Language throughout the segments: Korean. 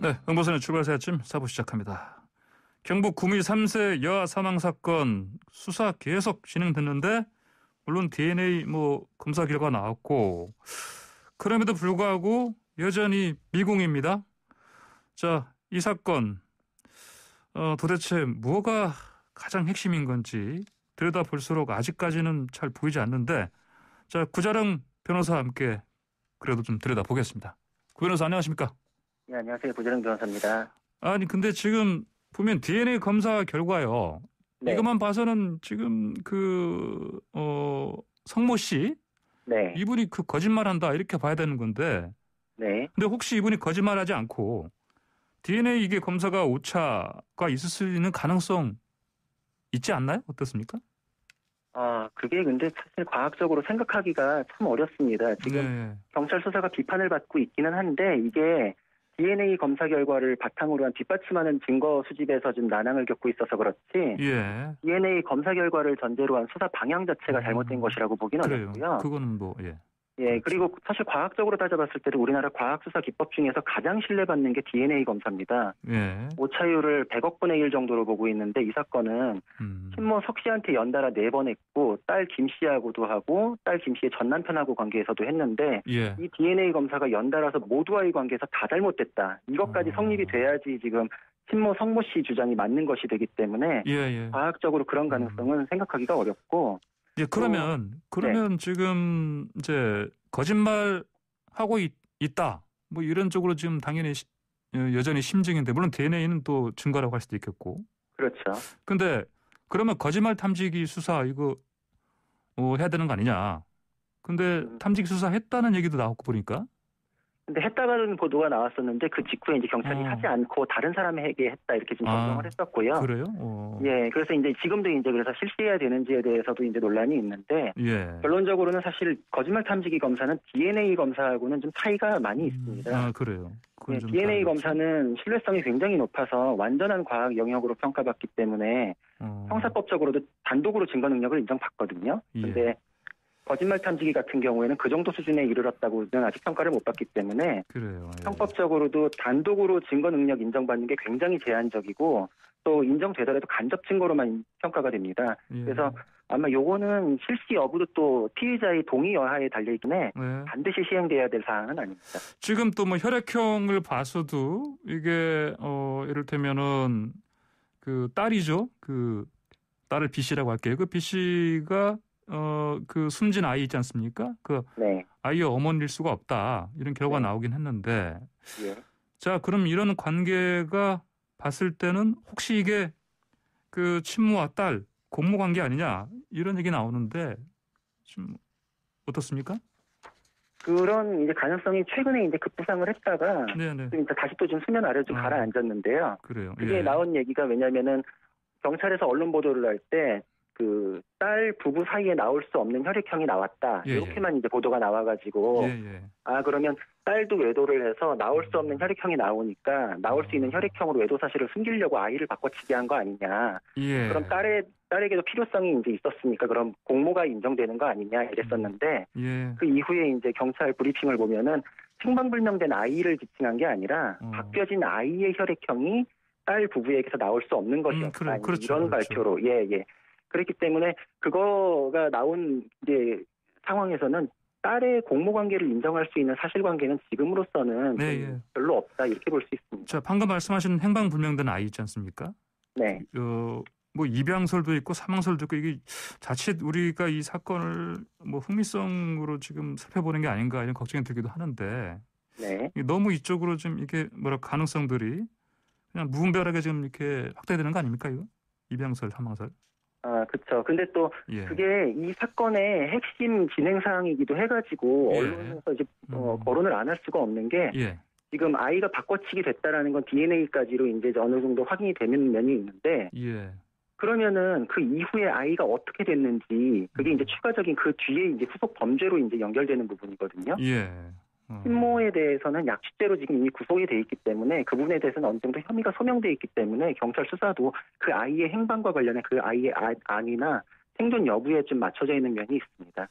네, 응보선의 출발새 아침 4부 시작합니다. 경북 구미 3세 여아 사망 사건 수사 계속 진행됐는데 물론 DNA 검사 결과 나왔고 그럼에도 불구하고 여전히 미궁입니다. 자, 이 사건 도대체 뭐가 가장 핵심인 건지 들여다볼수록 아직까지는 잘 보이지 않는데 자, 구자령 변호사와 함께 그래도 좀 들여다보겠습니다. 구 변호사 안녕하십니까? 네, 안녕하세요. 구자령 변호사입니다. 아니 근데 지금 보면 DNA 검사 결과요. 네. 이것만 봐서는 지금 성모 씨 네. 이분이 거짓말한다 이렇게 봐야 되는 건데. 네. 근데 혹시 이분이 거짓말하지 않고 DNA 이게 검사가 오차가 있을 수 있는 가능성 있지 않나요? 어떻습니까? 그게 근데 사실 과학적으로 생각하기가 참 어렵습니다. 지금 네. 경찰 수사가 비판을 받고 있기는 한데 이게 DNA 검사 결과를 바탕으로 한 뒷받침하는 증거 수집에서 좀 난항을 겪고 있어서 그렇지 예. DNA 검사 결과를 전제로 한 수사 방향 자체가 잘못된 것이라고 보기는 그래요. 어렵고요. 그거는 예. 예, 그리고 사실 과학적으로 따져봤을 때는 우리나라 과학수사 기법 중에서 가장 신뢰받는 게 DNA 검사입니다. 예. 오차율을 100억 분의 1 정도로 보고 있는데 이 사건은 친모 석 씨한테 연달아 4번 했고 딸 김 씨하고도 하고 딸 김 씨의 전 남편하고 관계에서도 했는데 예. 이 DNA 검사가 연달아서 모두와의 관계에서 다 잘못됐다. 이것까지 성립이 돼야지 지금 친모 성모 씨 주장이 맞는 것이 되기 때문에 예. 과학적으로 그런 가능성은 생각하기가 어렵고 예, 그러면 네. 지금 이제 거짓말 하고 있다. 이런 쪽으로 지금 당연히 여전히 심증인데 물론 DNA는 또 증거라고 할 수도 있겠고. 그렇죠. 근데 그러면 거짓말 탐지기 수사 이거 해야 되는 거 아니냐? 근데 탐지기 수사 했다는 얘기도 나왔고 보니까. 근데 했다는 보도가 나왔었는데 그 직후에 이제 경찰이 하지 않고 다른 사람에게 했다 이렇게 좀 정정을 했었고요. 그래요? 예, 그래서 이제 지금도 이제 그래서 실시해야 되는지에 대해서도 이제 논란이 있는데 예. 결론적으로는 사실 거짓말 탐지기 검사는 DNA 검사하고는 좀 차이가 많이 있습니다. 그래요. 예, DNA 검사는 신뢰성이 굉장히 높아서 완전한 과학 영역으로 평가받기 때문에 형사법적으로도 단독으로 증거 능력을 인정받거든요. 그런데 예. 거짓말 탐지기 같은 경우에는 그 정도 수준에 이르렀다고는 아직 평가를 못 받기 때문에 그래요. 예. 형법적으로도 단독으로 증거 능력 인정받는 게 굉장히 제한적이고 또 인정되더라도 간접 증거로만 평가가 됩니다. 예. 그래서 아마 요거는 실시 여부도 또 피의자의 동의 여하에 달려있기 때문에 예. 반드시 시행돼야 될 사항은 아닙니다. 지금 또 혈액형을 봐서도 이게 이를테면은 그 딸이죠. 그 딸을 B 씨라고 할게요. 그 B 씨가 그 숨진 아이 있지 않습니까? 네. 아이의 어머니일 수가 없다. 이런 결과가 네. 나오긴 했는데. 예. 자, 그럼 이런 관계가 봤을 때는 혹시 이게 그 친모와 딸 공모 관계 아니냐 이런 얘기 나오는데 좀 어떻습니까? 그런 이제 가능성이 최근에 이제 급부상을 했다가 네네. 다시 또 좀 수면 아래로 좀 가라앉았는데요. 그래요. 그게 예. 나온 얘기가 왜냐면은 경찰에서 언론 보도를 할 때 그 딸 부부 사이에 나올 수 없는 혈액형이 나왔다. 예, 이렇게만 이제 보도가 나와가지고 예. 그러면 딸도 외도를 해서 나올 수 없는 혈액형이 나오니까 나올 수 있는 혈액형으로 외도 사실을 숨기려고 아이를 바꿔치기 한 거 아니냐. 예. 그럼 딸에게도 필요성이 이제 있었으니까 그럼 공모가 인정되는 거 아니냐 이랬었는데 예. 그 이후에 이제 경찰 브리핑을 보면은 행방불명된 아이를 지칭한 게 아니라 바뀌어진 아이의 혈액형이 딸 부부에게서 나올 수 없는 것이었다. 그렇죠. 이런 발표로 예. 그렇기 때문에 그거가 나온 이제 상황에서는 딸의 공모 관계를 인정할 수 있는 사실관계는 지금으로서는 별로 없다 이렇게 볼 수 있습니다. 자, 방금 말씀하신 행방불명된 아이 있지 않습니까? 네. 입양설도 있고 사망설도 있고 이게 자칫 우리가 이 사건을 흥미성으로 지금 살펴보는 게 아닌가 이런 걱정이 들기도 하는데 네. 너무 이쪽으로 좀 이게 가능성들이 그냥 무분별하게 지금 이렇게 확대되는 거 아닙니까 이거? 입양설, 사망설. 그렇죠. 근데 또 그게 이 사건의 핵심 진행 사항이기도 해가지고 언론에서 이제 거론을 안 할 수가 없는 게 지금 아이가 바꿔치기 됐다라는 건 DNA까지로 이제 어느 정도 확인이 되는 면이 있는데 그러면은 그 이후에 아이가 어떻게 됐는지 그게 이제 추가적인 그 뒤에 이제 후속 범죄로 이제 연결되는 부분이거든요. 친모에 대해서는 약식죄로 지금 이미 구속이 돼 있기 때문에 그 부분에 대해서는 어느 정도 혐의가 소명돼 있기 때문에 경찰 수사도 그 아이의 행방과 관련해 그 아이의 안위나 생존 여부에 좀 맞춰져 있는 면이 있습니다.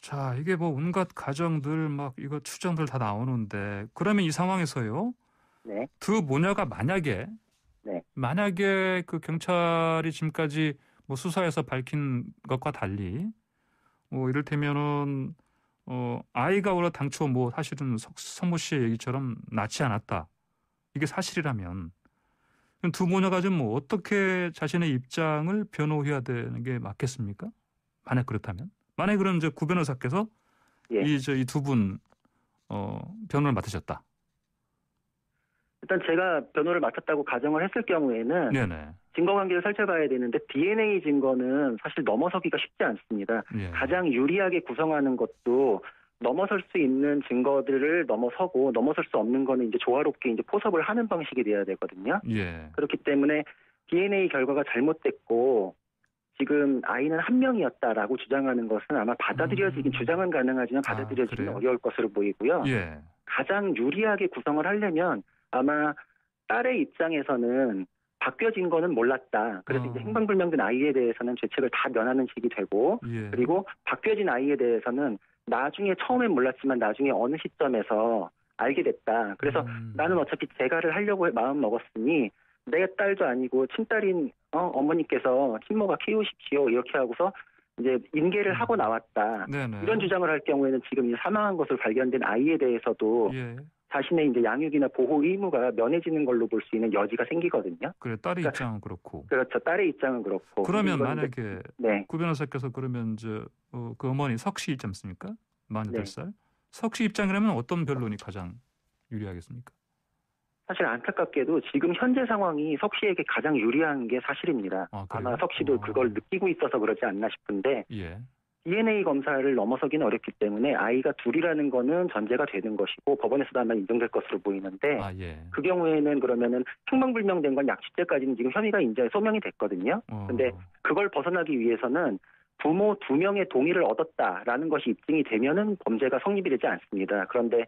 자, 이게 온갖 가정들 이거 추정들 다 나오는데 그러면 이 상황에서요. 네. 두 모녀가 만약에 그 경찰이 지금까지 뭐 수사에서 밝힌 것과 달리 뭐 이를테면은 아이가 원래 당초 뭐 사실은 성모 씨의 얘기처럼 낳지 않았다. 이게 사실이라면 두 모녀가 좀 뭐 어떻게 자신의 입장을 변호해야 되는 게 맞겠습니까? 만약 그렇다면. 만약 그럼 이제 구 변호사께서 이 두 분 변호를 맡으셨다. 일단 제가 변호를 맡았다고 가정을 했을 경우에는 증거관계를 살펴봐야 되는데 DNA 증거는 사실 넘어서기가 쉽지 않습니다. 가장 유리하게 구성하는 것도 넘어설 수 있는 증거들을 넘어서고 넘어설 수 없는 거는 이제 조화롭게 이제 포섭을 하는 방식이 돼야 되거든요. 그렇기 때문에 DNA 결과가 잘못됐고 지금 아이는 한 명이었다라고 주장하는 것은 아마 받아들여지긴 주장은 가능하지만 받아들여지기는 어려울 것으로 보이고요. 가장 유리하게 구성을 하려면 아마 딸의 입장에서는 바뀌어진 거는 몰랐다. 그래서 이제 행방불명된 아이에 대해서는 죄책을 다 면하는 식이 되고 그리고 바뀌어진 아이에 대해서는 나중에 처음엔 몰랐지만 나중에 어느 시점에서 알게 됐다. 그래서 나는 어차피 재가를 하려고 마음 먹었으니 내 딸도 아니고 친딸인 어머니께서 친모가 키우십시오. 이렇게 하고서 이제 인계를 하고 나왔다. 이런 주장을 할 경우에는 지금 이제 사망한 것으로 발견된 아이에 대해서도 자신의 이제 양육이나 보호 의무가 면해지는 걸로 볼 수 있는 여지가 생기거든요. 그래, 딸의 입장은 그렇고. 그렇죠. 딸의 입장은 그렇고. 그러면 만약에 구 변호사께서 그러면 그 어머니 석 씨 있지 않습니까? 48살. 석 씨 입장이라면 어떤 변론이 가장 유리하겠습니까? 사실 안타깝게도 지금 현재 상황이 석 씨에게 가장 유리한 게 사실입니다. 아마 석 씨도 그걸 느끼고 있어서 그러지 않나 싶은데 DNA 검사를 넘어서기는 어렵기 때문에 아이가 둘이라는 거는 전제가 되는 것이고 법원에서도 아마 인정될 것으로 보이는데 그 경우에는 그러면은 행방불명된 건 약취죄까지는 지금 혐의가 이제 소명이 됐거든요. 근데 그걸 벗어나기 위해서는 부모 2명의 동의를 얻었다라는 것이 입증이 되면은 범죄가 성립이 되지 않습니다. 그런데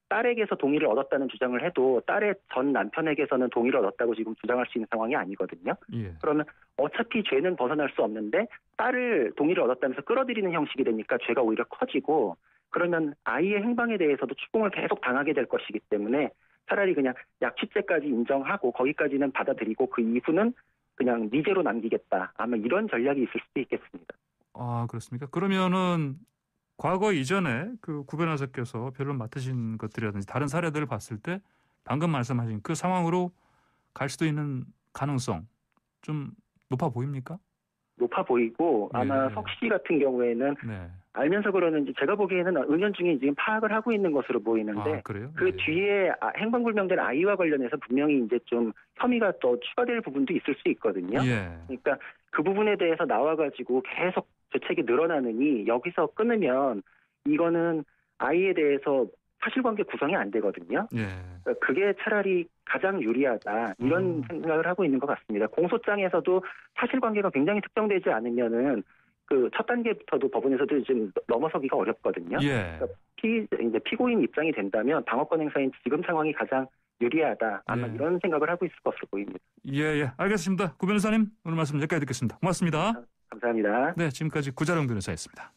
딸에게서 동의를 얻었다는 주장을 해도 딸의 전 남편에게서는 동의를 얻었다고 지금 주장할 수 있는 상황이 아니거든요. 그러면 어차피 죄는 벗어날 수 없는데 딸을 동의를 얻었다면서 끌어들이는 형식이 되니까 죄가 오히려 커지고 그러면 아이의 행방에 대해서도 추궁을 계속 당하게 될 것이기 때문에 차라리 그냥 약취죄까지 인정하고 거기까지는 받아들이고 그 이후는 그냥 미제로 남기겠다. 아마 이런 전략이 있을 수도 있겠습니다. 아, 그렇습니까? 그러면은 과거 이전에 그 구 변호사께서 변론 맡으신 것들이라든지 다른 사례들을 봤을 때 방금 말씀하신 그 상황으로 갈 수도 있는 가능성 좀 높아 보입니까? 높아 보이고 아마 석 씨 같은 경우에는 알면서 그러는지 제가 보기에는 은연중에 지금 파악을 하고 있는 것으로 보이는데 그 뒤에 행방불명된 아이와 관련해서 분명히 이제 좀 혐의가 또 추가될 부분도 있을 수 있거든요. 그러니까 그 부분에 대해서 나와가지고 계속 죄책이 늘어나느니 여기서 끊으면 이거는 아이에 대해서 사실관계 구성이 안 되거든요. 그게 차라리 가장 유리하다 이런 생각을 하고 있는 것 같습니다. 공소장에서도 사실관계가 굉장히 특정되지 않으면은 그 첫 단계부터도 법원에서도 좀 넘어서기가 어렵거든요. 그러니까 이제 피고인 입장이 된다면 방어권 행사인 지금 상황이 가장 유리하다. 아마 이런 생각을 하고 있을 것으로 보입니다. 알겠습니다. 구 변호사님 오늘 말씀 여기까지 듣겠습니다. 고맙습니다. 감사합니다. 네, 지금까지 구자룡 변호사였습니다.